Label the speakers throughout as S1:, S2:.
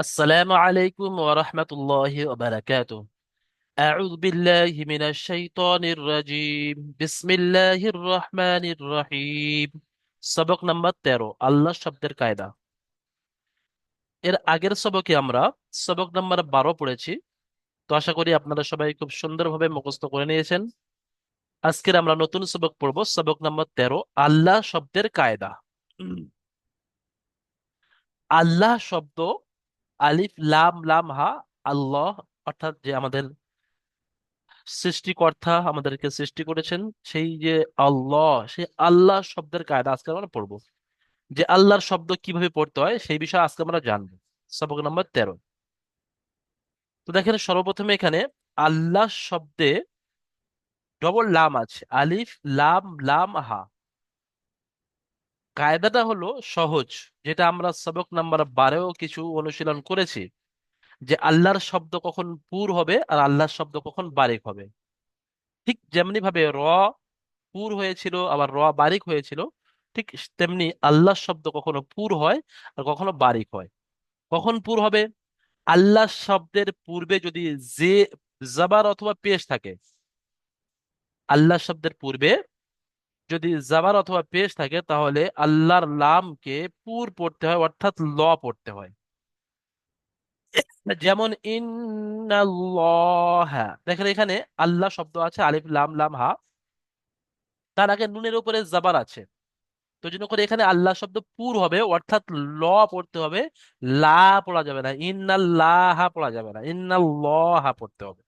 S1: السلام عليكم ورحمة الله وبركاته. أعوذ بالله من الشيطان الرجيم. بسم الله الرحمن الرحيم। সবক নাম্বার 13, আল্লাহ শব্দের কায়দা। এর আগের সবকে আমরা সবক নাম্বার 12 পড়েছি। তো আশা করি আপনারা সবাই খুব সুন্দরভাবে মুখস্থ করে নিয়েছেন। আজকের আমরা নতুন সবক পড়বো, সবক নাম্বার 13, আল্লাহ শব্দের কায়দা। উম, আল্লাহ শব্দ, আলিফ লাম লাম হা, আল্লাহ অর্থাৎ যে আমাদের সৃষ্টিকর্তা আমাদেরকে সৃষ্টি করেছেন, সেই যে আল্লাহ, সেই আল্লাহ শব্দের কায়দা আজকে আমরা পড়বো। যে আল্লাহর শব্দ কিভাবে পড়তে হয় সেই বিষয়ে আজকে আমরা জানবো। সবক নম্বর 13। তো দেখেন, সর্বপ্রথমে এখানে আল্লাহ শব্দে ডবল লাম আছে, আলিফ লাম লাম হা। কায়দাটা হলো সহজ, যেটা আমরা সবক নাম্বার 12 কিছু অনুশীলন করেছি, যে আল্লাহর শব্দ কখন পুর হবে আর আল্লাহর শব্দ কখন বারিক হবে। ঠিক যেমনি ভাবে পুর হয়েছিল আবার বারিক হয়েছিল, ঠিক তেমনি আল্লাহ শব্দ কখনো পুর হয় আর কখনো বারিক হয়। কখন পুর হবে? আল্লাহ শব্দের পূর্বে যদি যে জাবার অথবা পেশ থাকে, আল্লাহ শব্দের পূর্বে যদি জাবার অথবা পেশ থাকে, তাহলে আল্লাহর লামকে পুর পড়তে হয়, অর্থাৎ পড়তে হয়। যেমন ইন্নাল্লাহ, দেখেন এখানে আল্লাহ শব্দ আছে, আলিফ লাম লাম হা, তার আগে নুনের উপরে জাবার আছে। তো জন্য করে এখানে আল্লাহ শব্দ পুর হবে, অর্থাৎ ল পড়তে হবে, লা পড়া যাবে না, ইন্নাল্লাহা পড়া যাবে না, ইন্নাল্লাহা পড়তে হবে।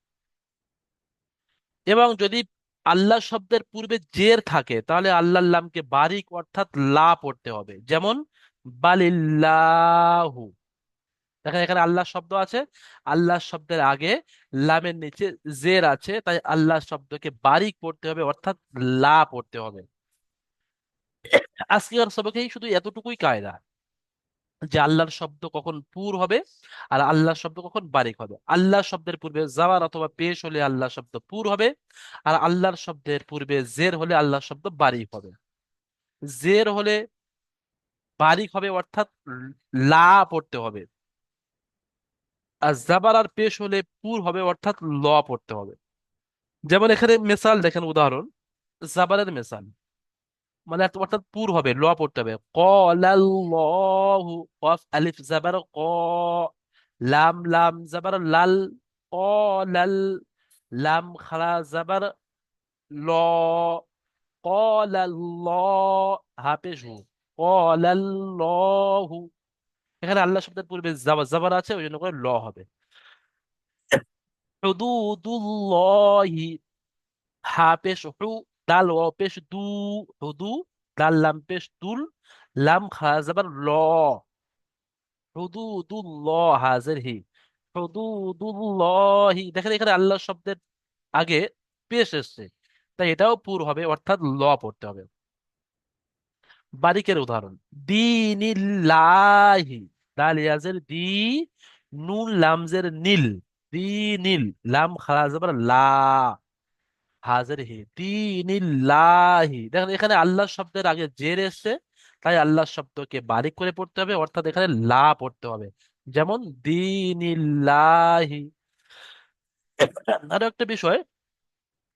S1: এবং যদি আল্লাহ শব্দের পূর্বে জের থাকে, তাহলে আল্লাহর লামকে বারিক অর্থাৎ লা পড়তে হবে। যেমন বালিল্লাহু, দেখেন এখানে আল্লাহ শব্দ আছে, আল্লাহ শব্দের আগে লামের নিচে জের আছে, তাই আল্লাহ শব্দকে বারিক পড়তে হবে, অর্থাৎ লা পড়তে হবে। আজকের সবকেই শুধু এতটুকুই কায়দা, যে আল্লাহর শব্দ কখন পুর হবে আর আল্লাহর শব্দ কখন বারিক হবে। আল্লাহ শব্দের পূর্বে জাওয়ার অথবা পেশ হলে আল্লাহ শব্দ পুর হবে, আর আল্লাহর শব্দের পূর্বে জের হলে আল্লাহ শব্দ বারিক হবে। জের হলে বারিক হবে, অর্থাৎ লা পড়তে হবে। আর জাবার আর পেশ হলে পুর হবে, অর্থাৎ ল পড়তে হবে। যেমন এখানে মেসাল দেখেন, উদাহরণ, জাবারের মেসাল, মানে অর্থাৎ পুর হবে, ল পড়তে হবে। ক্বালাল্লাহু, কফ আলিফ জাবার ক, লাম লাম জাবার লাল, ক্বালাল, লাম খারা জাবার ল, ক্বালাল্লাহ, হা পেশ হু, ক্বালাল্লাহু। এখানে আল্লাহ শব্দের পূর্বে জাবার জাবার আছে, ওই জন্য করে ল হবে। হুদুদুল্লাহি, হা পেশ হু, দাল ও পেশ দু, হুদু, দাল লাম পেশ দুল, লাম খারা জাবার ল, হুদুদুল্লাহ হাজের হি, হুদুদুল্লাহি। দেখেন এখানে আল্লাহ শব্দের আগে পেশ এসছে, তাই এটাও পুর হবে, অর্থাৎ পড়তে হবে। বারিকের উদাহরণ, দীনিল্লাহি, দাল ইয়াজের দি, নুন লামজের নীল, দীনিল, লাম খারা জাবার লা, হাজের হি, দীনিল্লাহি। দেখেন এখানে আল্লাহ শব্দের আগে জের এসছে, তাই আল্লাহ শব্দকে বারিক করে পড়তে হবে, অর্থাৎ এখানে লা পড়তে হবে। যেমন দীনিল্লাহি। আরো একটা বিষয়,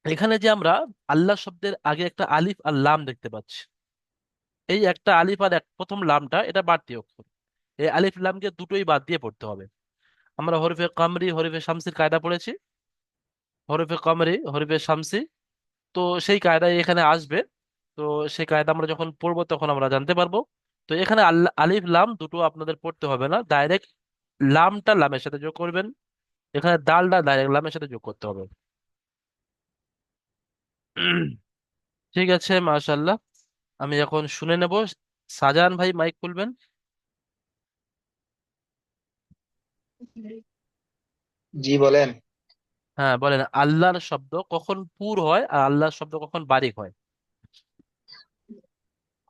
S1: এখানে যে আমরা আল্লাহ শব্দের আগে একটা আলিফ আর লাম দেখতে পাচ্ছি, এই একটা আলিফ আর প্রথম লামটা, এটা বাড়তি অক্ষর। এই আলিফ লামকে দুটোই বাদ দিয়ে পড়তে হবে। আমরা হরফে কামরি হরফে শামসির কায়দা পড়েছি, হরফে কামরি হরফে শামসি, তো সেই কায়দায় এখানে আসবে। তো সেই কায়দা আমরা যখন পড়বো তখন আমরা জানতে পারবো। তো এখানে আল্লাহ আলিফ লাম দুটো আপনাদের পড়তে হবে না, ডাইরেক্ট লামটা লামের সাথে যোগ করবেন, এখানে দালটা ডাইরেক্ট লামের সাথে যোগ করতে হবে। ঠিক আছে, মাশাল্লাহ। আমি এখন শুনে নেব। শাহজাহান ভাই মাইক খুলবেন।
S2: জি বলেন।
S1: হ্যাঁ বলেন, আল্লাহর শব্দ কখন পুর হয় আর আল্লাহর শব্দ কখন বারিক হয়?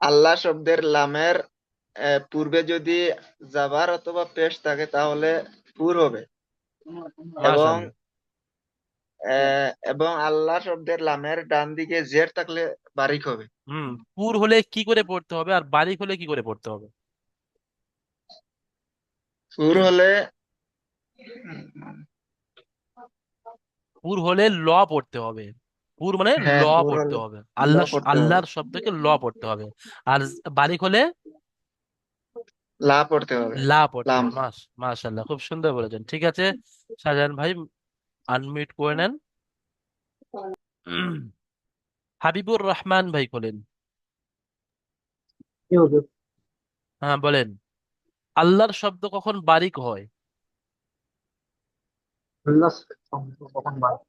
S2: আল্লাহ শব্দের লামের পূর্বে যদি জাবার অথবা পেশ থাকে তাহলে পুর হবে। এবং
S1: মাশাল্লাহ।
S2: এবং আল্লাহ শব্দের লামের ডান দিকে জের থাকলে বারিক হবে।
S1: পুর হলে কি করে পড়তে হবে আর বারিক হলে কি করে পড়তে হবে?
S2: পুর হলে
S1: পুর হলে ল পড়তে হবে। পুর মানে ল
S2: হ্যাঁ, পুর
S1: পড়তে
S2: হলে
S1: হবে,
S2: ল
S1: আল্লাহ
S2: পড়তে হবে,
S1: আল্লাহর শব্দকে ল পড়তে হবে। আর বারিক হলে
S2: লা পড়তে হবে,
S1: লা পড়তে
S2: লাম।
S1: হবে। মাশাআল্লাহ, খুব সুন্দর বলেছেন। ঠিক আছে, শাহজাহান ভাই আনমিউট করে নেন। হাবিবুর রহমান ভাই বলেন।
S3: কি হুজুর?
S1: হ্যাঁ বলেন, আল্লাহর শব্দ কখন বারিক হয়?
S3: আল্লাহ শব্দ কখন বাড়ে?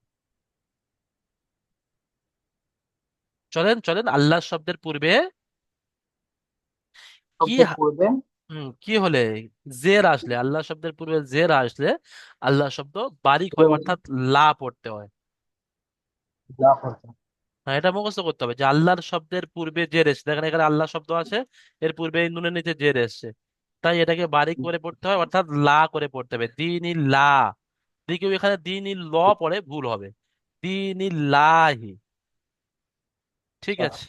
S1: চলেন চলেন, আল্লাহর শব্দের পূর্বে কি
S3: শব্দের পূর্বে
S1: কি হলে, জের আসলে, আল্লাহ শব্দের পূর্বে জের আসলে আল্লাহ শব্দ বারিক হয়,
S3: কেউ
S1: অর্থাৎ লা পড়তে হয়।
S3: যা করছে।
S1: হ্যাঁ, এটা মুখস্থ করতে হবে যে আল্লাহর শব্দের পূর্বে জের এসছে, দেখেন এখানে আল্লাহ শব্দ আছে, এর পূর্বে এই নুনের নিচে জের এসছে, তাই এটাকে বারিক করে পড়তে হয়, অর্থাৎ লা করে পড়তে হবে। দিন লা, দিকেও এখানে দিন ল পড়ে ভুল হবে, দিন লাহি। ঠিক আছে,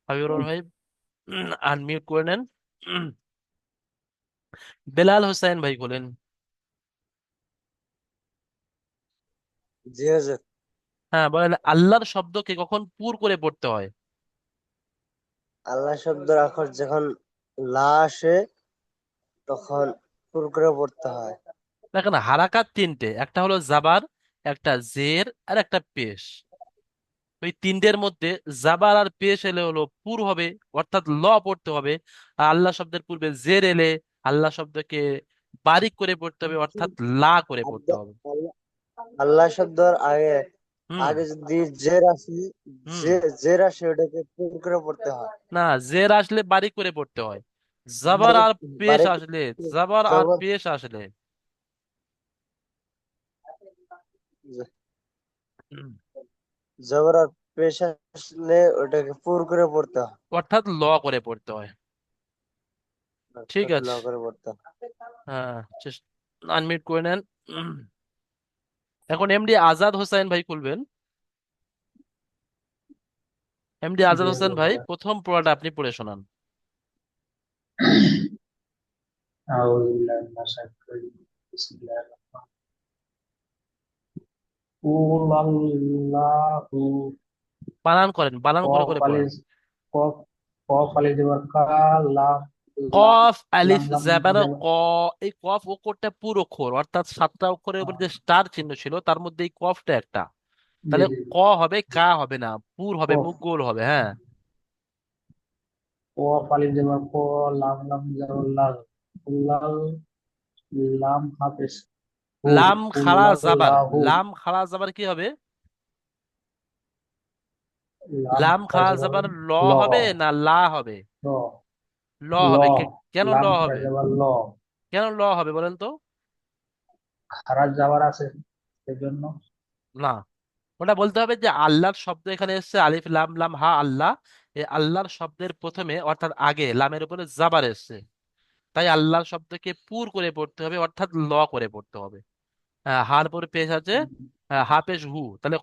S1: হাবিবুর রহমান ভাই আনমিউট করে নেন। বেলাল হোসেন ভাই বলেন।
S4: জি হুজুর।
S1: হ্যাঁ বলেন, আল্লাহর শব্দকে কখন পুর করে পড়তে হয়?
S4: আল্লাহ শব্দের আখর যখন লা আসে তখন ফুল করে পড়তে হয়।
S1: দেখেন হারাকাত তিনটে, একটা হলো জাবার, একটা জের, আর একটা পেশ। ওই তিনটের মধ্যে জাবার আর পেশ এলে হলো পুর হবে, অর্থাৎ ল পড়তে হবে। আর আল্লাহ শব্দের পূর্বে জের এলে আল্লাহ শব্দকে বারিক করে পড়তে হবে, অর্থাৎ লা করে পড়তে হবে।
S4: আল্লাহ আল্লাহ শব্দের আগে
S1: হুম
S4: আগে যদি জের আসে,
S1: হুম
S4: জের আসে ওটাকে ফুল করে পড়তে হয়।
S1: না, জের আসলে বারিক করে পড়তে হয়। জাবার
S4: বারে
S1: আর পেশ
S4: বারে
S1: আসলে, জাবার আর
S4: জবর
S1: পেশ আসলে হুম,
S4: জবর আর পেশ আসলে ওটাকে পুর করে পড়তে হয়।
S1: অর্থাৎ ল করে পড়তে হয়। ঠিক
S4: অর্থাৎ ল
S1: আছে,
S4: করে পড়তে হয়।
S1: হ্যাঁ, আনমিউট করে নেন। এখন এমডি আজাদ হোসেন ভাই খুলবেন। এমডি আজাদ
S3: জি
S1: হোসেন
S3: হুজুর
S1: ভাই
S3: বলেন।
S1: প্রথম পড়াটা আপনি পড়ে শোনান।
S3: আউযু বিল্লাহি মিনাশ শাইতানির রাজিম। বিসমিল্লাহির রাহমানির রাহিম। কুল আল্লাহু
S1: বানান করেন, বানান করে
S3: কফ
S1: করে পড়েন।
S3: আলিফ কফ কফ আলিফ জবর কা, লাম লাম
S1: কফ আলিফ
S3: লাম লাম
S1: জাবার
S3: জবর
S1: ক। এই কফ অক্ষরটা পুরো অক্ষর, অর্থাৎ সাতটা অক্ষরের উপর যে স্টার চিহ্ন ছিল তার মধ্যে এই কফটা একটা।
S3: জি
S1: তাহলে
S3: জি
S1: ক হবে, কা হবে না, পুর হবে,
S3: কফ
S1: মুখ গোল হবে। হ্যাঁ,
S3: কফ আলিফ জবর ক, লাম লাম জবর লাল, লাল লাম হাফেজ হু,
S1: লাম খাড়া জাবার,
S3: কুল্লাল্লাহু,
S1: লাম খাড়া জাবার কি হবে?
S3: লাম
S1: লাম
S3: খারা
S1: খাড়া
S3: জবর
S1: জাবার ল
S3: ল,
S1: হবে না লা হবে?
S3: ল
S1: ল
S3: ল,
S1: হবে। কেন ল
S3: লাম খারা
S1: হবে?
S3: জবর ল,
S1: কেন ল হবে বলেন তো?
S3: খারা যাবার আছে সেজন্য।
S1: না, ওটা বলতে হবে যে আল্লাহর শব্দ এখানে এসেছে আলিফ লাম লাম হা আল্লাহ, এই আল্লাহর শব্দের প্রথমে অর্থাৎ আগে লামের উপরে জাবার এসেছে, তাই আল্লাহর শব্দকে পুর করে পড়তে হবে, অর্থাৎ ল করে পড়তে হবে। হার পরে পেশ আছে, হা পেশ হু, তাহলে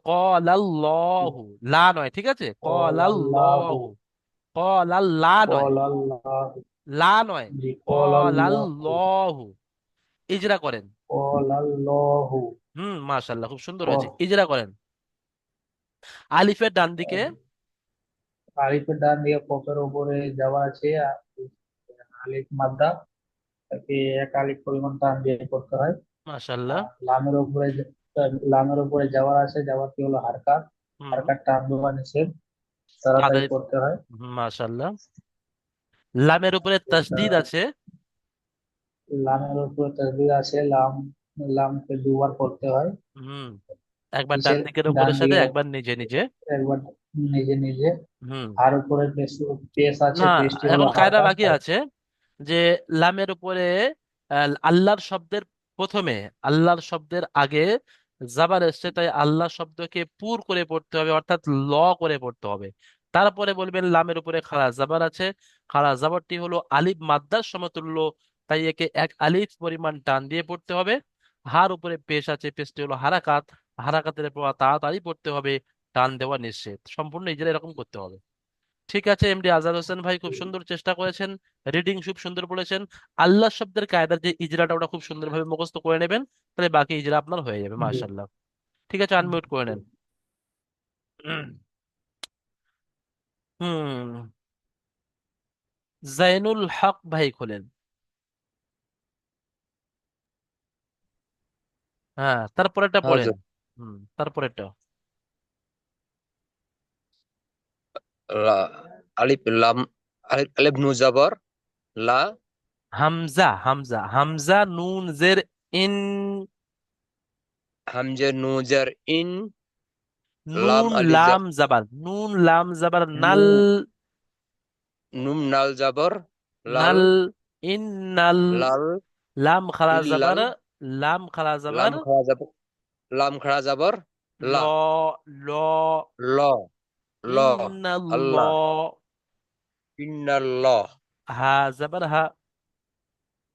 S1: লাল্লাহু, লা নয়, ঠিক আছে,
S3: আল্লাহু,
S1: লাল্লাহু, লা নয়,
S3: আল্লাহু,
S1: লা নয়,
S3: জি আল্লাহু,
S1: লাল্লাহু। ইজরা করেন।
S3: আল্লাহু,
S1: মাশাআল্লাহ, খুব সুন্দর হয়েছে, ইজরা করেন। আলিফের ডান দিকে
S3: আলিফের ডান দিকে কফের উপরে যাওয়া আছে, আর আলিফ মাদ্দা, তাকে এক আলিফ পরিমাণ টান দিয়ে করতে হয়।
S1: মাশাআল্লাহ।
S3: আর লামের উপরে যাওয়ার আছে, যাওয়ারটি হলো হারকাত,
S1: হুম
S3: হারকাত টান দেওয়া নিষেধ, তাড়াতাড়ি
S1: তাদের
S3: করতে হয়।
S1: মাশাআল্লাহ। লামের উপরে তাসদিদ আছে।
S3: লামের উপরে তাসদিদ আছে, লামকে দুবার করতে হয়।
S1: হুম একবার ডান
S3: কিসের?
S1: দিকের
S3: ডান
S1: উপরের সাথে,
S3: দিকে
S1: একবার নিজে নিজে।
S3: একবার নিজে নিজে।
S1: হুম
S3: আর উপরে পেশ
S1: না,
S3: আছে, পেশটি হলো
S1: এখন কায়দা
S3: হারকাত।
S1: বাকি আছে যে লামের উপরে আল্লাহর শব্দের প্রথমে, আল্লাহর শব্দের আগে জাবার এসছে, তাই আল্লাহ শব্দকে পুর করে পড়তে হবে, অর্থাৎ ল করে পড়তে হবে। তারপরে বলবেন লামের উপরে খাড়া জাবার আছে, খাড়া জাবারটি হলো আলিফ মাদ্দার সমতুল্য, তাই একে এক আলিফ পরিমাণ টান দিয়ে পড়তে হবে। হার উপরে পেশ আছে, পেশটি হলো হারাকাত, হারাকাতের পর তাড়াতাড়ি পড়তে হবে, টান দেওয়া নিষেধ। সম্পূর্ণ নিজেরা এরকম করতে হবে। ঠিক আছে, এমডি আজাদ হোসেন ভাই খুব সুন্দর চেষ্টা করেছেন, রিডিং খুব সুন্দর বলেছেন। আল্লাহ শব্দের কায়দার যে ইজরাটা ওটা খুব সুন্দরভাবে মুখস্থ করে নেবেন, তাহলে বাকি ইজরা আপনার হয়ে যাবে,
S3: জি।
S1: মাশাআল্লাহ। ঠিক আছে, আনমিউট করে নেন। হুম, জাইনুল হক ভাই খোলেন। হ্যাঁ, তারপরেরটা পড়েন।
S5: হাজর
S1: তারপরেরটা।
S5: লা আলিফ লাম আলিফ আলিফ নু জবর লা
S1: হামজা, হামজা, হামজা নুন জের ইন।
S5: হামজে নু জের ইন লাম
S1: নুন
S5: আলি
S1: লাম জাবার, নুন লাম জাবার
S5: নু
S1: নাল।
S5: নুম নাল জবর লাল
S1: নাল, ইন্নাল।
S5: লাল
S1: লাম খারা
S5: ইল্লাল
S1: জাবার, লাম খারা জাবার।
S5: লাম খাড়া জবর লাম খাড়া জবর
S1: ল,
S5: লা
S1: ল।
S5: ল ল আল্লাহ
S1: ইন্নাল্লাহ।
S5: ইন্নাল্লাহ
S1: হা জাবার হা।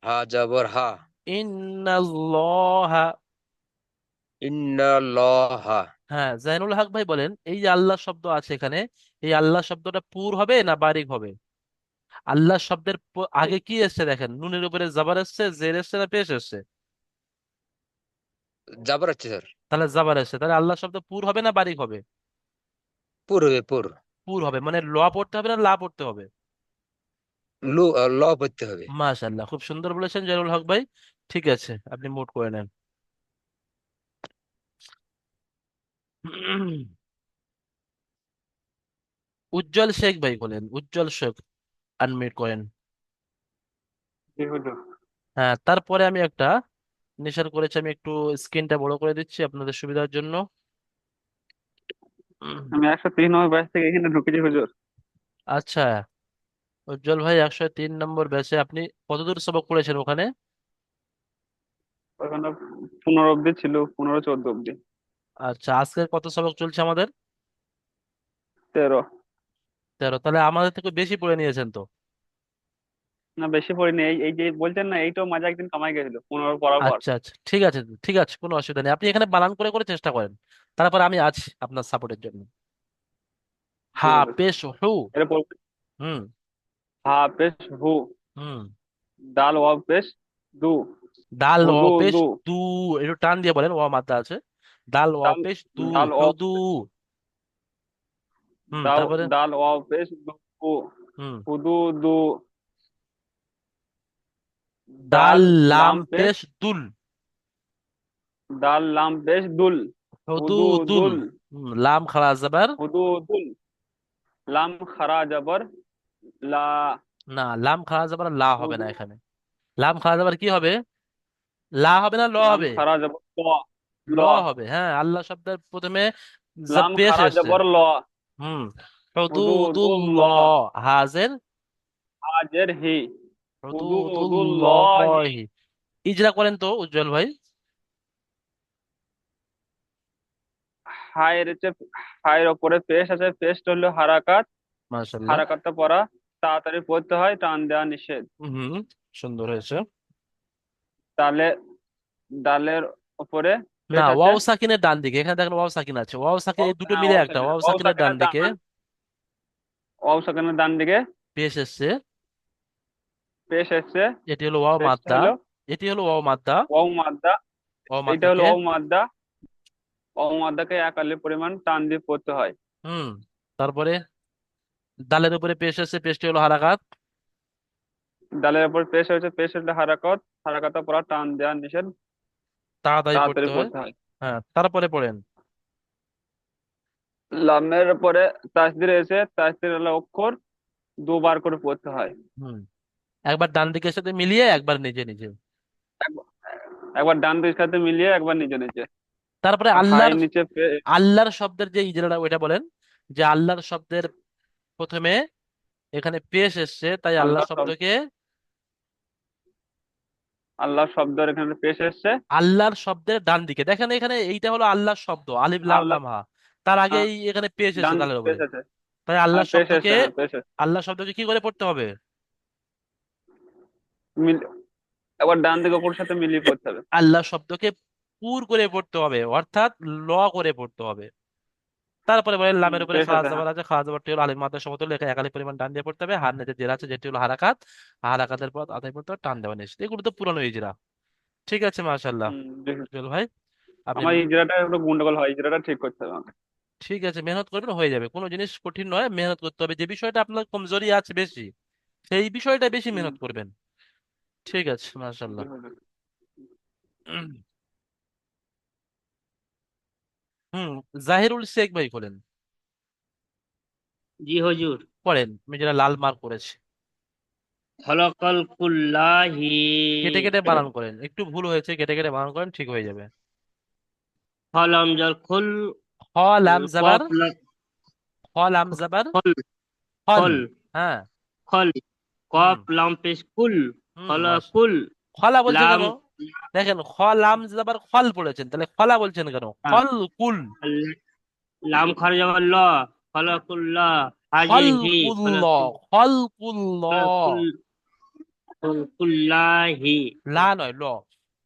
S5: হা জবর হা
S1: ইন্নাল্লাহ।
S5: ইন্নাল্লাহ
S1: হ্যাঁ, জাইনুল হক ভাই বলেন, এই যে আল্লাহ শব্দ আছে এখানে, এই আল্লাহ শব্দটা পুর হবে না বারিক হবে? আল্লাহ শব্দের আগে কি এসছে দেখেন, নুনের উপরে জাবার এসছে, জের এসছে না পেশ এসছে?
S5: জবর আছে স্যার
S1: তাহলে জাবার এসছে, তাহলে আল্লাহ শব্দ পুর হবে না বারিক হবে?
S5: পুর হবে পুর
S1: পুর হবে, মানে ল পড়তে হবে না লা পড়তে হবে?
S5: লু ল পড়তে হবে
S1: মাশাআল্লাহ, খুব সুন্দর বলেছেন জাইনুল হক ভাই। ঠিক আছে, আপনি মোট করে নেন। উজ্জ্বল শেখ ভাই বলেন, উজ্জ্বল শেখ, আনমিউট করেন।
S6: জি হুজুর।
S1: হ্যাঁ, তারপরে আমি একটা নেশার করেছি, আমি একটু স্ক্রিনটা বড় করে দিচ্ছি আপনাদের সুবিধার জন্য।
S6: আমি 103 নম্বর ব্যাচ থেকে এখানে ঢুকেছি হুজুর।
S1: আচ্ছা, উজ্জ্বল ভাই 103 নম্বর ব্যাচে আপনি কতদূর সবক পড়েছেন ওখানে?
S6: ওখানে 15 অব্দি ছিল, 15 14 অব্দি।
S1: আচ্ছা, আজকে কত সবক চলছে আমাদের?
S6: 13।
S1: 13? তাহলে আমাদের থেকে বেশি পড়ে নিয়েছেন তো।
S6: না বেশি পড়িনি, এই এই যে বলছেন না, এইটাও মাঝে একদিন কামাই গেছিল 15 পড়ার পর।
S1: আচ্ছা আচ্ছা, ঠিক আছে, ঠিক আছে, কোনো অসুবিধা নেই, আপনি এখানে বানান করে করে চেষ্টা করেন, তারপর আমি আছি আপনার সাপোর্টের জন্য।
S6: জি
S1: হা
S6: হুজুর।
S1: পেশ হু।
S6: এটা বলবেন।
S1: হুম।
S6: হা পেশ হু।
S1: হুম।
S6: দাল ওয়াও পেশ দু।
S1: দাল ও
S6: হুদু
S1: পেশ
S6: দু।
S1: দু। একটু টান দিয়ে বলেন, ও মাত্রা আছে। দাল ও
S6: দাল
S1: পেশ দু।
S6: দাল ওয়াও
S1: হুদু।
S6: দাও
S1: তারপরে।
S6: দাল ওয়াও পেশ দু।
S1: হুম।
S6: হুদু দু।
S1: দাল
S6: দাল
S1: লাম
S6: লাম পেশ
S1: পেশ দুল।
S6: দাল লাম পেশ দুল।
S1: হুদু
S6: হুদু
S1: দুল।
S6: দুল।
S1: লাম খাড়া জাবার।
S6: হুদু দুল। লাম খারা জবর লা।
S1: না, লাম খাড়া জাবার লা হবে না
S6: হুদু
S1: এখানে। লাম খাড়া জাবার কি হবে? লা হবে না ল
S6: লাম
S1: হবে?
S6: খারা জবর ল।
S1: ল
S6: ল।
S1: হবে, হ্যাঁ, আল্লাহ শব্দের প্রথমে
S6: লাম
S1: পেশ
S6: খারা
S1: এসছে।
S6: জবর ল।
S1: হুম।
S6: হুদুদুল ল।
S1: হুদুদুল্লাহ। হাজের।
S6: হাজের হি। হুদুদুল লহি।
S1: হুদুদুল্লাহি। ইজরা করেন তো উজ্জ্বল ভাই।
S6: হায়ের হচ্ছে, হায়ের ওপরে পেশ আছে, পেশটা হলো হারাকাত।
S1: মাশাআল্লাহ।
S6: হারাকাতটা পড়া তাড়াতাড়ি পড়তে হয়, টান দেওয়া নিষেধ।
S1: হুম, সুন্দর হয়েছে।
S6: তালে ডালের উপরে
S1: না,
S6: পেশ আছে।
S1: ওয়াও সাকিনের ডান দিকে, এখানে দেখেন ওয়াও সাকিন আছে, ওয়াও সাকিন এই দুটো
S6: হ্যাঁ
S1: মিলে একটা ওয়াও
S6: ওয়াও
S1: সাকিনের ডান
S6: সাকিনের
S1: দিকে
S6: ওয়াও সাকিনের ডান দিকে
S1: পেশ এসছে।
S6: পেশ এসছে।
S1: এটি হলো ওয়াও
S6: পেশটা
S1: মাদ্দা।
S6: হলো
S1: এটি হলো ওয়াও মাদ্দা।
S6: ওয়াও মাদ্দা।
S1: ওয়াও
S6: এইটা হলো
S1: মাদ্দাকে।
S6: ওয়াও মাদ্দা। ওয়াও মাদ্দাকে 1 আলিফ পরিমাণ টান দিয়ে পড়তে হয়।
S1: হুম। তারপরে দালের উপরে পেশ এসছে, পেশটি হলো হারাকাত।
S6: ডালের উপর পেশ হয়েছে, পেশ হলে হারাকত। হারাকতটা পড়া টান দেওয়া নিষেধ।
S1: তাড়াতাড়ি পড়তে
S6: তাড়াতাড়ি
S1: হয়।
S6: পড়তে হয়।
S1: হ্যাঁ, তারপরে পড়েন।
S6: লামের পরে তাসদির এসে, তাসদির হলো অক্ষর, 2 বার করে পড়তে হয়।
S1: হুম। একবার ডান দিকের সাথে মিলিয়ে, একবার নিজে নিজে।
S6: একবার একবার ডান দিকের সাথে মিলিয়ে, একবার নিচে নিচে।
S1: তারপরে
S6: আর হাই
S1: আল্লাহর,
S6: নিচে
S1: আল্লাহর শব্দের যে ইজরাটা ওইটা বলেন, যে আল্লাহর শব্দের প্রথমে এখানে পেশ এসছে, তাই আল্লাহ
S6: আল্লাহ শব্দ,
S1: শব্দকে,
S6: আল্লাহ শব্দের এখানে পেশ এসছে।
S1: আল্লাহর শব্দের ডান দিকে দেখেন, এখানে এইটা হলো আল্লাহর শব্দ, আলিফ লাম
S6: আল্লাহ,
S1: লাম হা, তার আগে
S6: হ্যাঁ,
S1: এখানে পেশ এসছে
S6: ডান
S1: দালের
S6: পেশ
S1: উপরে,
S6: আছে।
S1: তাই
S6: হ্যাঁ
S1: আল্লাহ
S6: পেশ
S1: শব্দকে,
S6: এসছে, হ্যাঁ পেশ এসছে।
S1: আল্লাহ শব্দকে কি করে পড়তে হবে?
S6: মিল- একবার ডান দিকে অক্ষরের সাথে মিলিয়ে পড়তে হবে।
S1: আল্লাহ শব্দকে পুর করে পড়তে হবে, অর্থাৎ ল করে পড়তে হবে। তারপরে বলেন লামের উপরে
S6: পেশ
S1: খাস
S6: আছে, হ্যাঁ।
S1: জবর আছে, খাস জবরটি হলো আলিফ মাদ্দা সমতুল্য, এখানে এক আলিফ পরিমাণ টান দিয়ে পড়তে হবে। হার নিচে জের আছে, যেটি হলো হারাকাত, হারাকাতের পর আদায় পড়তে হবে টান দেওয়া নিষেধ। এগুলো তো পুরানো ইজরা। ঠিক আছে, মাশাআল্লাহ।
S6: দেখি।
S1: চল ভাই, আপনি
S6: আমার ইজরাটা একটু গন্ডগোল হয়, ইজরাটা ঠিক করতে হবে আমাকে।
S1: ঠিক আছে, মেহনত করবেন, হয়ে যাবে। কোনো জিনিস কঠিন নয়, মেহনত করতে হবে। যে বিষয়টা আপনার কমজোরি আছে বেশি, সেই বিষয়টা বেশি
S6: হুম,
S1: মেহনত করবেন। ঠিক আছে, মাশাআল্লাহ। হুম, জাহিরুল শেখ ভাই বলেন,
S4: জি হুজুর।
S1: পড়েন, আমি যেটা লাল মার্ক করেছি।
S4: খলকল কুল্লাহি।
S1: কেটে কেটে বানান করেন, একটু ভুল হয়েছে, কেটে কেটে বানান করেন, ঠিক হয়ে যাবে।
S4: খলম জল খুল।
S1: হ লাম জাবার,
S4: কফ লা-
S1: হ লাম জাবার,
S4: খল।
S1: হল।
S4: খল।
S1: হ্যাঁ।
S4: খল।
S1: হুম।
S4: কফ লাম পেশ কুল।
S1: হুম,
S4: খলাকুল।
S1: খলা বলছে
S4: লাম।
S1: কেন? দেখেন, খ লাম জাবার খল পড়েছেন, তাহলে খলা বলছেন কেন? খল কুল।
S4: লাম খর জবর ল। খলাকুল্লাহ।
S1: খল
S4: হাজি হি।
S1: কুল্ল, খল কুল্ল,
S4: খলাকুল। খলকুল্লাহি।
S1: লা নয়, ল।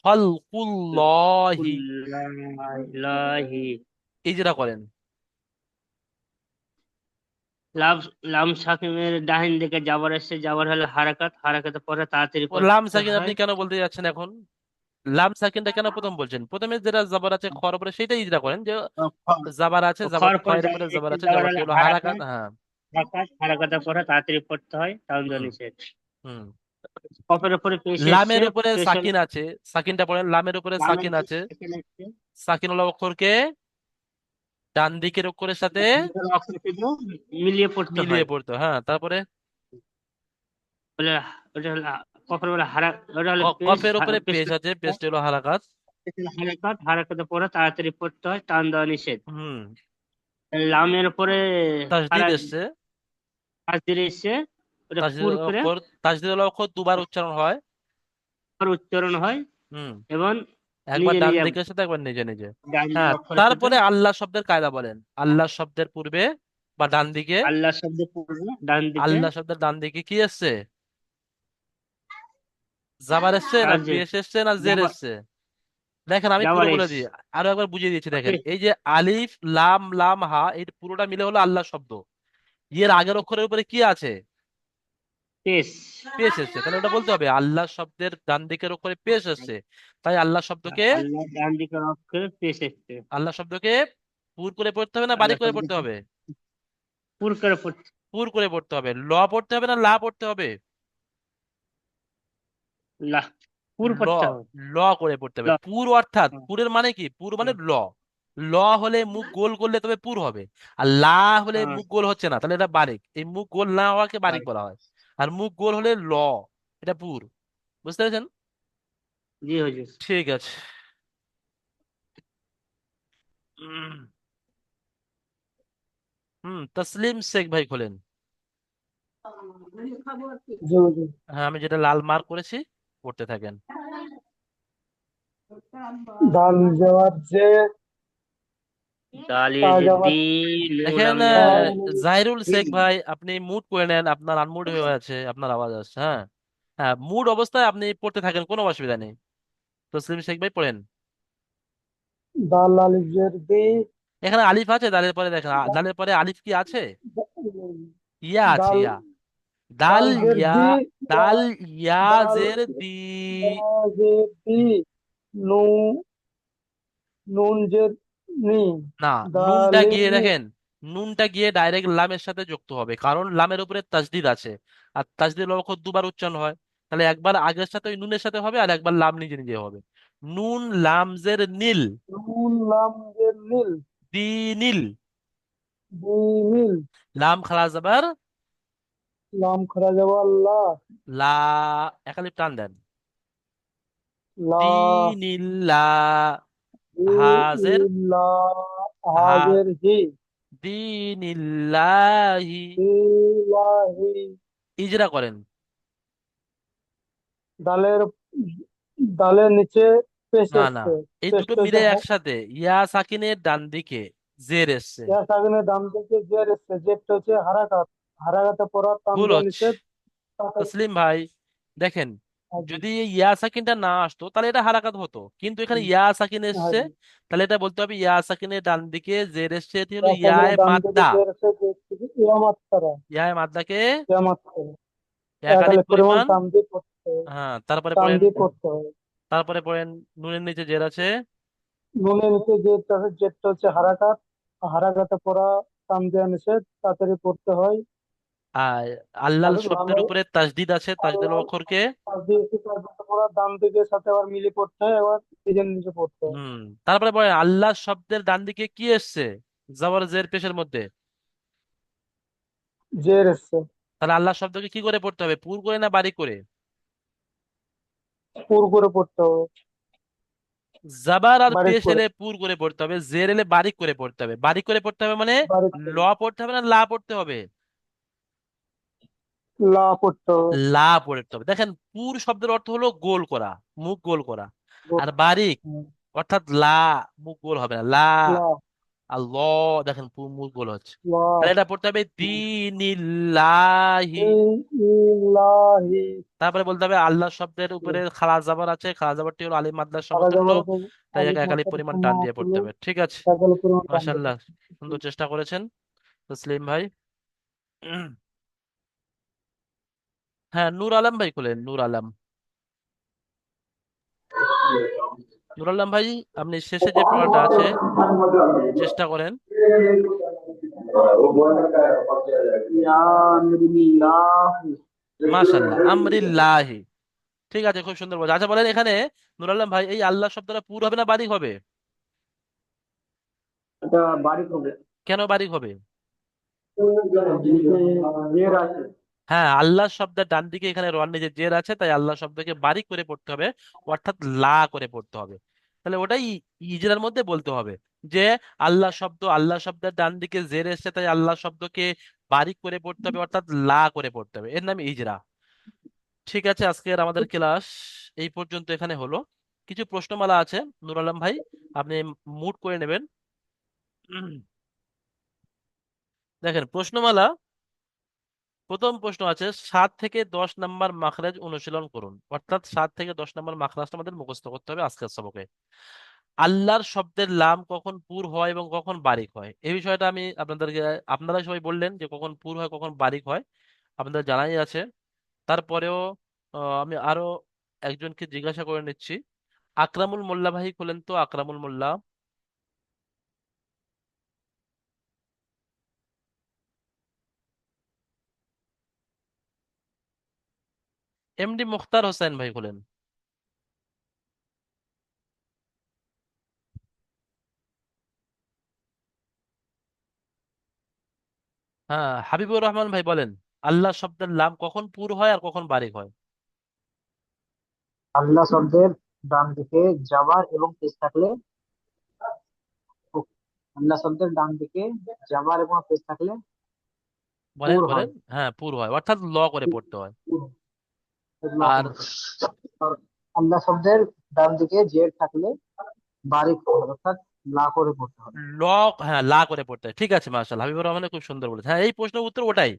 S1: খল কুল্লহি।
S4: কুল্লাহি।
S1: এই যেটা করেন।
S4: লাম। লাম সাকিমের ডাহিন দিকে যাবার এসে, যাবার হলে হারাকাত, হারাকাতের পরে তাড়াতাড়ি
S1: ও লাম
S4: পড়তে
S1: সাকিন
S4: হয়।
S1: আপনি কেন বলতে যাচ্ছেন এখন? লাম সাকিনটা কেন প্রথম বলছেন? প্রথমে যেটা জবর আছে খর উপরে, সেটাই যেটা করেন, যে জাবার আছে, জাবার
S4: খর পরে
S1: খয়ের উপরে জবর
S4: এসে
S1: আছে,
S4: যাবার
S1: জবরটি
S4: হলে
S1: হলো হারাকাত।
S4: হারাকাত।
S1: হ্যাঁ।
S4: হারাকাত, হারাকাতের পরে তাড়াতাড়ি পড়তে হয়, তাহলে
S1: হুম।
S4: নিষেধ।
S1: হুম।
S4: কফের উপরে পেশ এসছে।
S1: লামের উপরে
S4: পেশ হলে
S1: সাকিন আছে, সাকিনটা পড়েন, লামের উপরে
S4: লামের
S1: সাকিন আছে,
S4: এখানে এসছে।
S1: সাকিন হলো অক্ষরকে ডান দিকের অক্ষরের সাথে
S4: অক্ষরকে মিলিয়ে পড়তে
S1: মিলিয়ে
S4: হয়।
S1: পড়তো। হ্যাঁ, তারপরে
S4: বলে ওটা হলো কফের বলে ওটা হলো পেশ।
S1: কফের উপরে
S4: পেশ।
S1: পেশ আছে, পেশটি হলো হারাকাত।
S4: হারাকাত, হারাকাতের পরে তাড়াতাড়ি পড়তে হয়, টান দেওয়া নিষেধ।
S1: হুম।
S4: লামের উপরে
S1: তাসদিদ এসছে,
S4: হাজির এসছে। ওটা
S1: তাসদিদ
S4: পুর করে
S1: অক্ষর, তাসদিদ হলো অক্ষর দুবার উচ্চারণ হয়।
S4: উচ্চারণ হয়।
S1: হুম।
S4: এবং
S1: একবার
S4: নিজে
S1: ডান
S4: নিজে
S1: দিকের সাথে, একবার নিজে নিজে।
S4: ডান
S1: হ্যাঁ,
S4: অক্ষরের সাথে।
S1: তারপরে আল্লাহ শব্দের কায়দা বলেন। আল্লাহ শব্দের পূর্বে বা ডান দিকে,
S4: আল্লাহ শব্দ পূর্বে ডান দিকে
S1: আল্লাহ শব্দের ডান দিকে কি এসছে? জাবার এসছে না
S4: তাসদিদ।
S1: পেশ এসছে না জের
S4: যাবার।
S1: এসছে? দেখেন, আমি পুরো
S4: যাবার
S1: বলে
S4: এস।
S1: দিই, আরো একবার বুঝিয়ে দিচ্ছি। দেখেন, এই যে আলিফ লাম লাম হা, এই পুরোটা মিলে হলো আল্লাহ শব্দ। এর আগের অক্ষরের উপরে কি আছে?
S4: পেশ।
S1: পেশ এসছে, তাহলে ওটা বলতে হবে আল্লাহ শব্দের ডান দিকের অক্ষরে পেশ এসছে। তাই আল্লাহ শব্দকে,
S4: আল্লাহ ডান দিকের অক্ষরে পেশ এসছে।
S1: আল্লাহ শব্দকে পুর করে পড়তে হবে না
S4: আল্লাহ
S1: বারিক করে
S4: শব্দ
S1: পড়তে হবে?
S4: পুর করে পড়ছে।
S1: পুর করে পড়তে হবে। ল পড়তে হবে না লা পড়তে হবে?
S4: লাহ। পুর
S1: ল,
S4: পড়তে হবে।
S1: ল করে পড়তে হবে।
S4: লাহ।
S1: পুর অর্থাৎ, পুরের মানে কি? পুর মানে ল। ল হলে মুখ গোল করলে তবে পুর হবে। আর লা হলে
S4: হ্যাঁ,
S1: মুখ গোল হচ্ছে না, তাহলে এটা বারিক। এই মুখ গোল না হওয়াকে বারিক বলা হয়। আর মুখ গোল হলে ল, এটা পুর। বুঝতে পেরেছেন?
S4: জি হুজুর।
S1: ঠিক আছে। উম, তসলিম শেখ ভাই খোলেন।
S3: জি হুজুর।
S1: হ্যাঁ, আমি যেটা লাল মার্ক করেছি, পড়তে থাকেন।
S3: ডাল যাওয়ার যে, তা
S4: দালিয়ে
S3: যাওয়ার
S4: দি।
S1: দেখেন,
S4: নুলাম
S1: জাহিরুল শেখ ভাই, আপনি মুড করে নেন, আপনার আনমুড হয়ে আছে, আপনার আওয়াজ আসছে। হ্যাঁ। হ্যাঁ, মুড অবস্থায় আপনি পড়তে থাকেন, কোনো অসুবিধা নেই। তসলিম শেখ ভাই পড়েন।
S3: দাল আলিফের দি।
S1: এখানে আলিফ আছে, দালের পরে দেখেন, দালের পরে আলিফ কি আছে? ইয়া আছে,
S3: দাল।
S1: ইয়া। দাল
S3: দাল জের
S1: ইয়া,
S3: দি।
S1: দাল ইয়া
S3: দাল
S1: জের দি।
S3: জের দি। নু। নুন জের নি।
S1: না, নুনটা
S3: দালিম
S1: গিয়ে
S3: নি।
S1: দেখেন, নুনটা গিয়ে ডাইরেক্ট লামের সাথে যুক্ত হবে, কারণ লামের উপরে তাসদিদ আছে। আর তাসদিদ অক্ষর দুবার উচ্চারণ হয়। তাহলে একবার আগের সাথে ওই নুনের সাথে হবে, আর একবার লাম নিজে নিজে হবে। নুন লাম জের নীল,
S3: নুন লাম জের নীল।
S1: দি নীল।
S3: দি নীল।
S1: লাম খালা যাবার
S3: লাম খরা যাওয়া লা।
S1: লা, একালিপ টান দেন।
S3: লা।
S1: দিনিল্লা,
S3: হি।
S1: হাজের,
S3: লা।
S1: হা,
S3: হাজের হি।
S1: দিনিল্লাহি।
S3: ইলাহি।
S1: ইজরা করেন।
S3: দালের। দালের নিচে পেশ
S1: না না,
S3: এসছে।
S1: এই দুটো
S3: পেশটা
S1: মিলে
S3: হচ্ছে
S1: একসাথে, ইয়া সাকিনের ডান দিকে জের এসছে।
S3: ইয়া সাগনের দাম থেকে জের এসছে, জেরটা হচ্ছে হারাকাত। হারাকাতে পড়া টান
S1: ভুল
S3: দেওয়া
S1: হচ্ছে।
S3: নিষেধ। তাতে
S1: তসলিম ভাই, দেখেন, যদি এই ইয়া সাকিনটা না আসতো তাহলে এটা হারাকাত হতো, কিন্তু এখানে ইয়া সাকিন এসছে, তাহলে এটা বলতে হবে ইয়া সাকিনের ডান দিকে জের এসছে, এটি হলো ইয়ায়ে মাদ্দা। ইয়ায়ে মাদ্দাকে এক আলিফ পরিমাণ, হ্যাঁ তারপরে পড়েন, তারপরে পড়েন নুনের নিচে জের আছে, আর আল্লাহ শব্দের উপরে তাসদিদ আছে, তাসদিদ অক্ষরকে, হুম, তারপরে পড়েন আল্লাহ শব্দের ডান দিকে কি এসছে, জবর জের পেশের মধ্যে, তাহলে আল্লাহ শব্দকে কি করে পড়তে হবে, পুর করে না বারিক করে? জাবার আর পেশ এলে পুর করে পড়তে হবে, জের এলে বারিক করে পড়তে হবে। বারিক করে পড়তে হবে মানে ল পড়তে হবে না লা পড়তে হবে? লা পড়তে হবে। দেখেন পুর শব্দের অর্থ হলো গোল করা, মুখ গোল করা, আর বারিক অর্থাৎ লা, মুখ গোল হবে না, লা আর ল, দেখেন মুখ গোল হচ্ছে। তাহলে এটা পড়তে হবে দিনিল্লাহি, তারপরে বলতে হবে আল্লাহ শব্দের উপরে খালা জাবার আছে, খালা জাবারটি হলো আলিফ মাদ্দার সমতুল্য, তাই এক এক আলিফ পরিমাণ টান দিয়ে পড়তে হবে। ঠিক আছে, মাশাআল্লাহ, সুন্দর চেষ্টা করেছেন তসলিম ভাই। হ্যাঁ, নূর আলম ভাই খোলেন, নূর আলম, নূর আলম ভাই, আপনি শেষে যে পড়াটা আছে চেষ্টা করেন। মাশাআল্লাহ, আমরিল্লাহি, ঠিক আছে, খুব সুন্দর বলছে। আচ্ছা বলেন এখানে নূর আলম ভাই, এই আল্লাহ শব্দটা পুর হবে না বারিক হবে? কেন বারিক হবে? হ্যাঁ, আল্লাহ শব্দের ডান দিকে এখানে রন নিচে জের আছে, তাই আল্লাহ শব্দকে বারিক করে পড়তে হবে, অর্থাৎ লা করে পড়তে হবে। তাহলে ওটাই ইজরার মধ্যে বলতে হবে যে আল্লাহ শব্দ, আল্লাহ শব্দের ডান দিকে জের এসছে, তাই আল্লাহ শব্দকে বারিক করে পড়তে হবে, অর্থাৎ লা করে পড়তে হবে, এর নাম ইজরা। ঠিক আছে, আজকের আমাদের ক্লাস এই পর্যন্ত এখানে হলো। কিছু প্রশ্নমালা আছে, নুর আলম ভাই আপনি মুট করে নেবেন। দেখেন প্রশ্নমালা, প্রথম প্রশ্ন আছে 7 থেকে 10 নম্বর মাখরাজ অনুশীলন করুন, অর্থাৎ 7 থেকে 10 নম্বর মাখরাজটা আমাদের মুখস্থ করতে হবে আজকের সবকে। আল্লাহর শব্দের লাম কখন পুর হয় এবং কখন বারিক হয়, এই বিষয়টা আমি আপনাদেরকে, আপনারা সবাই বললেন যে কখন পুর হয় কখন বারিক হয়, আপনাদের জানাই আছে। তারপরেও আমি আরো একজনকে জিজ্ঞাসা করে নিচ্ছি। আকরামুল মোল্লা ভাই খোলেন তো, আকরামুল মোল্লা। এমডি মুখতার হোসেন ভাই খোলেন। হ্যাঁ, হাবিবুর রহমান ভাই বলেন আল্লাহ শব্দের লাম কখন পুর হয় আর কখন বারিক হয়?
S3: আল্লাহ শব্দের ডান দিকে জাবার এবং পেশ থাকলে, আল্লাহ শব্দের ডান দিকে জাবার এবং পেশ থাকলে
S1: বলেন
S3: পুর
S1: বলেন,
S3: হয়।
S1: হ্যাঁ পুর হয়, অর্থাৎ ল করে পড়তে হয়। আর
S3: আর আল্লাহ শব্দের ডান দিকে জের থাকলে বারিক হয়, অর্থাৎ লা করে পড়তে হবে।
S1: ল, হ্যাঁ লা করে পড়তে হয়। ঠিক আছে, মাশাআল্লাহ, হাবিবুর রহমান খুব সুন্দর বলেছে। হ্যাঁ, এই প্রশ্নের উত্তর ওটাই,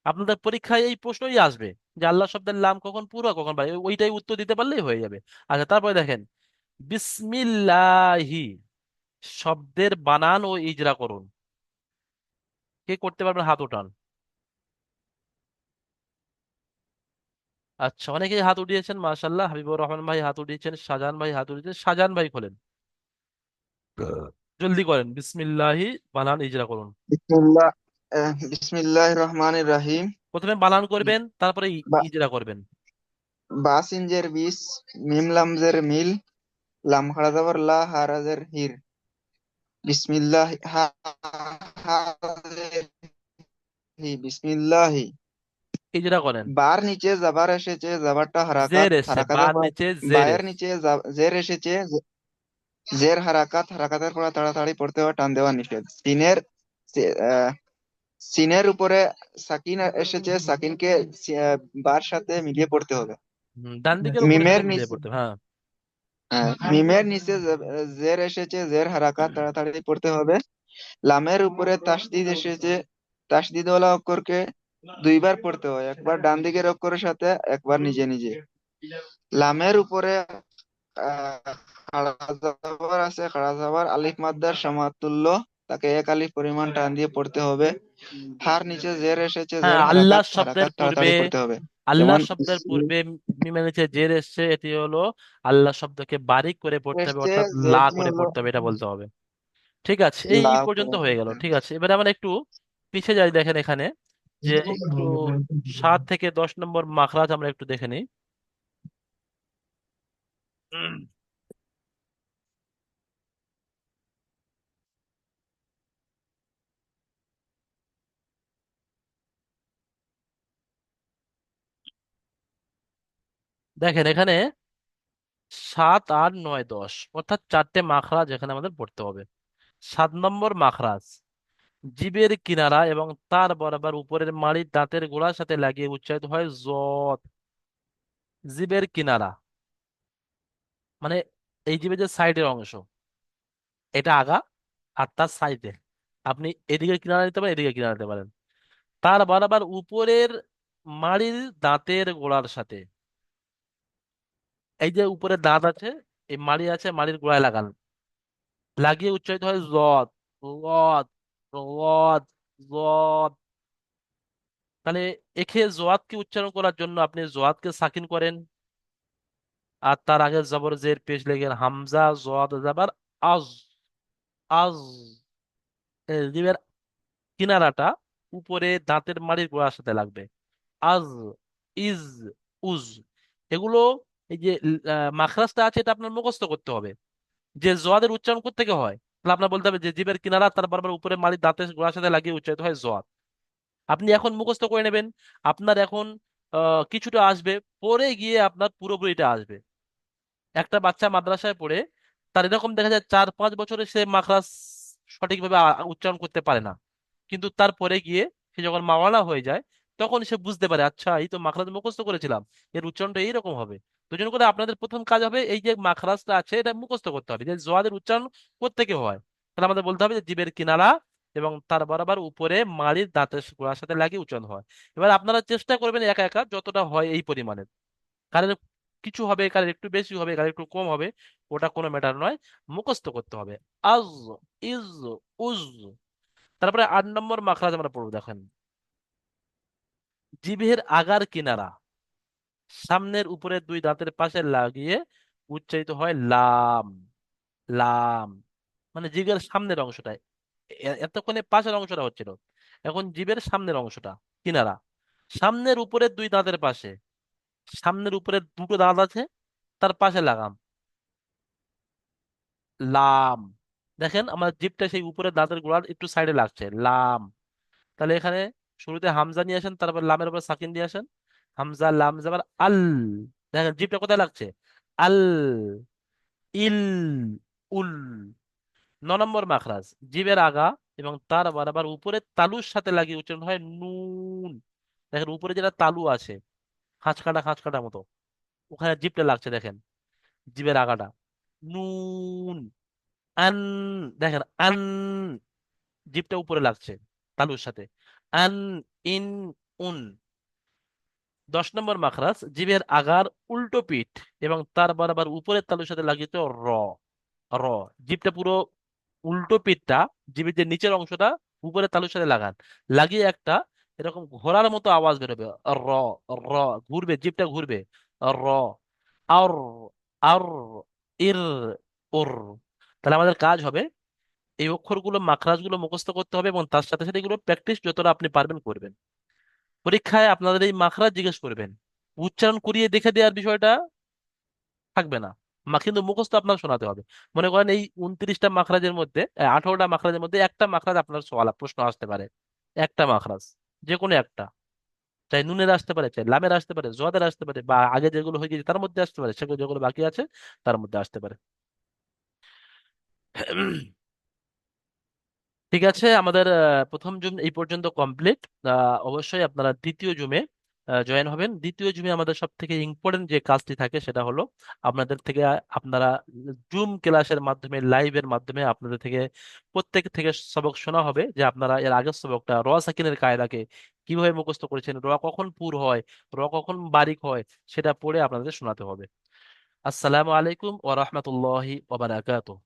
S1: আপনাদের পরীক্ষায় এই প্রশ্নই আসবে যে আল্লাহ শব্দের লাম কখন পুর হয় কখন বারিক, ওইটাই উত্তর দিতে পারলেই হয়ে যাবে। আচ্ছা তারপরে দেখেন, বিসমিল্লাহি শব্দের বানান ও ইজরা করুন, কে করতে পারবেন হাত উঠান। আচ্ছা, অনেকেই হাত উঠিয়েছেন, মাশাআল্লাহ, হাবিবুর রহমান ভাই হাত উঠিয়েছেন, শাহজাহান ভাই হাত উঠিয়েছেন, শাহজাহান ভাই খোলেন, জলদি করেন, বিসমিল্লাহি বানান ইজরা করুন।
S2: বিসমিল্লাহ বিসমিল্লাহ রহমানির রাহিম।
S1: প্রথমে বানান করবেন, তারপরে
S2: বা-
S1: ইজরা করবেন।
S2: বাসিনজের বিস, মিম লামজের মিল, লাম খাড়া যাবার লা, হারাজের হির। বিসমিল্লাহ বিসমিল্লাহি।
S1: ইজরা করেন।
S2: বার নিচে জাবার এসেছে, জাবারটা হারাকাত,
S1: জের এসছে,
S2: হারাকাতের
S1: বার
S2: পর
S1: নিচে জের
S2: বায়ের
S1: এসছে।
S2: নিচে জের এসেছে, জের হারাকাত, হারাকাতের পর তাড়াতাড়ি পড়তে হয়, টান দেওয়া নিষেধ। সিনের উপরে সাকিন এসেছে, সাকিনকে বার সাথে মিলিয়ে পড়তে হবে।
S1: ডান দিকের উপরের
S2: মিমের
S1: সাথে মিলিয়ে
S2: নিচে
S1: পড়তে হবে, হ্যাঁ।
S2: মিমের নিচে জের এসেছে, জের হারাকাত, তাড়াতাড়ি পড়তে হবে। লামের উপরে তাসদিদ এসেছে, তাসদিদওয়ালা অক্ষরকে দুইবার পড়তে হয়, একবার ডান দিকের অক্ষরের সাথে, একবার নিজে নিজে। লামের উপরে খাড়া জবর আছে, খাড়া জবর আলিফ মাদ্দার সমাতুল্য, তাকে এক আলিফ পরিমাণ টান দিয়ে পড়তে হবে। হার নিচে জের এসেছে,
S1: হ্যাঁ,
S2: জের
S1: আল্লাহ
S2: হারাকাত,
S1: শব্দের
S2: হারাকাত
S1: পূর্বে,
S2: তাড়াতাড়ি পড়তে হবে।
S1: আল্লাহ
S2: যেমন
S1: শব্দের পূর্বে মিমের নিচে জের এসছে, এটি হলো আল্লাহ শব্দকে বারিক করে পড়তে হবে,
S2: এসছে,
S1: অর্থাৎ লা
S2: জেরটি
S1: করে
S2: হলো
S1: পড়তে হবে, এটা বলতে হবে। ঠিক আছে, এই
S2: লাভ
S1: পর্যন্ত
S2: করে
S1: হয়ে গেল।
S2: পড়তে
S1: ঠিক
S2: হবে।
S1: আছে, এবারে আমরা একটু পিছিয়ে যাই। দেখেন এখানে যে একটু 7 থেকে 10 নম্বর মাখরাজ আমরা একটু দেখে নিই। উম, দেখেন এখানে 7, 8, 9, 10 অর্থাৎ 4টে মাখরাজ এখানে আমাদের পড়তে হবে। 7 নম্বর মাখরাজ, জিভের কিনারা এবং তার বরাবর উপরের মাড়ির দাঁতের গোড়ার সাথে লাগিয়ে উচ্চারিত হয় যত। জিভের কিনারা মানে এই জিভের যে সাইডের অংশ, এটা আগা, আর তার সাইডে আপনি এদিকে কিনারা নিতে পারেন, এদিকে কিনারা নিতে পারেন। তার বরাবর উপরের মাড়ির দাঁতের গোড়ার সাথে, এই যে উপরে দাঁত আছে, এই মাড়ি আছে, মাড়ির গোড়ায় লাগান, লাগিয়ে উচ্চারিত হয় যত। যত, যত, যত। তাহলে এখে জোয়াতকে উচ্চারণ করার জন্য আপনি জোয়াতকে সাকিন করেন, আর তার আগে জবর জের পেশ লেগেন, হামজা জোয়াদ জাবার আজ। আজ, জিভের কিনারাটা উপরে দাঁতের মাড়ির গোড়ার সাথে লাগবে। আজ, ইজ, উজ, এগুলো এই যে মাখরাজটা আছে, এটা আপনার মুখস্থ করতে হবে যে জোয়াদের উচ্চারণ করতে থেকে হয়। তাহলে আপনার বলতে হবে যে জিভের কিনারা তার বারবার উপরে মাড়ির দাঁতের গোড়ার সাথে লাগিয়ে উচ্চারিত হয় জোয়াদ। আপনি এখন মুখস্থ করে নেবেন। আপনার এখন কিছুটা আসবে, পরে গিয়ে আপনার পুরোপুরিটা আসবে। একটা বাচ্চা মাদ্রাসায় পড়ে, তার এরকম দেখা যায় 4-5 বছরে সে মাখরাজ সঠিকভাবে উচ্চারণ করতে পারে না, কিন্তু তারপরে গিয়ে সে যখন মাওলানা হয়ে যায়, তখন সে বুঝতে পারে আচ্ছা এই তো মাখরাজ মুখস্থ করেছিলাম, এর উচ্চারণটা এইরকম হবে। তো জন্য করে আপনাদের প্রথম কাজ হবে এই যে মাখরাজটা আছে এটা মুখস্থ করতে হবে, যে জোয়াদের উচ্চারণ কোত্থেকে হয়। তাহলে আমাদের বলতে হবে যে জিভের কিনারা এবং তার বরাবর উপরে মাড়ির দাঁতের গোড়ার সাথে লাগিয়ে উচ্চারণ হয়। এবার আপনারা চেষ্টা করবেন একা একা যতটা হয় এই পরিমাণে, কারোর কিছু হবে, কারোর একটু বেশি হবে, কারোর একটু কম হবে, ওটা কোনো ম্যাটার নয়, মুখস্থ করতে হবে। আজ, ইজ, উজ। তারপরে 8 নম্বর মাখরাজ আমরা পড়বো। দেখেন, জিভের আগার কিনারা সামনের উপরের দুই দাঁতের পাশে লাগিয়ে উচ্চারিত হয় লাম। লাম মানে জিভের সামনের অংশটায়, এতক্ষণে পাশের অংশটা হচ্ছিল, এখন জিভের সামনের অংশটা, কিনারা, সামনের উপরের দুই দাঁতের পাশে, সামনের উপরে দুটো দাঁত আছে, তার পাশে লাগাম, লাম। দেখেন আমার জিভটা সেই উপরে দাঁতের গোড়ার একটু সাইডে লাগছে, লাম। তাহলে এখানে শুরুতে হামজা নিয়ে আসেন, তারপর লামের উপর সাকিন দিয়ে আসেন, হামজা লাম যাবার আল। দেখেন জিভটা কোথায় লাগছে, আল, ইল, উল। 9 নম্বর মাখরাজ, জিভের আগা এবং তার বরাবর উপরে তালুর সাথে লাগিয়ে উচ্চারণ হয় নুন। দেখেন উপরে যেটা তালু আছে, খাঁচ কাটা মতো, ওখানে জিভটা লাগছে, দেখেন জিভের আগাটা, নুন। আন, দেখেন আন, জিভটা উপরে লাগছে তালুর সাথে, আন, ইন, উন। 10 নম্বর মাখরাজ, জিভের আগার উল্টো পিঠ এবং তার বরাবর উপরের তালুর সাথে লাগিয়ে তো র। র, জিভটা পুরো উল্টো পিঠটা, জিভের যে নিচের অংশটা উপরের তালুর সাথে লাগান, লাগিয়ে একটা এরকম ঘোড়ার মতো আওয়াজ বেরোবে, র। র, ঘুরবে, জিভটা ঘুরবে, র। আর, আর, ইর, উর। তাহলে আমাদের কাজ হবে এই অক্ষরগুলো মাখরাজগুলো মুখস্থ করতে হবে, এবং তার সাথে সাথে এগুলো প্র্যাকটিস যতটা আপনি পারবেন করবেন। পরীক্ষায় আপনাদের এই মাখরাজ জিজ্ঞেস করবেন, উচ্চারণ করিয়ে দেখে দেওয়ার বিষয়টা থাকবে না, কিন্তু মুখস্থ আপনার শোনাতে হবে। মনে করেন এই 29টা মাখরাজের মধ্যে 18টা মাখরাজের মধ্যে একটা মাখরাজ আপনার সওয়াল প্রশ্ন আসতে পারে, একটা মাখরাজ, যে কোনো একটা, চাই নুনের আসতে পারে, চাই লামের আসতে পারে, জোয়াদের আসতে পারে, বা আগে যেগুলো হয়ে গেছে তার মধ্যে আসতে পারে, সেগুলো যেগুলো বাকি আছে তার মধ্যে আসতে পারে। ঠিক আছে, আমাদের প্রথম জুম এই পর্যন্ত কমপ্লিট। অবশ্যই আপনারা দ্বিতীয় জুমে জয়েন হবেন। দ্বিতীয় জুমে আমাদের সব থেকে ইম্পর্টেন্ট যে কাজটি থাকে সেটা হলো আপনাদের থেকে আপনারা জুম ক্লাসের মাধ্যমে, লাইভের মাধ্যমে আপনাদের থেকে প্রত্যেক থেকে সবক শোনা হবে, যে আপনারা এর আগের সবকটা র সাকিনের কায়দাকে কিভাবে মুখস্থ করেছেন, র কখন পুর হয়, র কখন বারিক হয়, সেটা পড়ে আপনাদের শোনাতে হবে। আসসালামু আলাইকুম ওয়া রাহমাতুল্লাহি ওয়া বারাকাতুহু।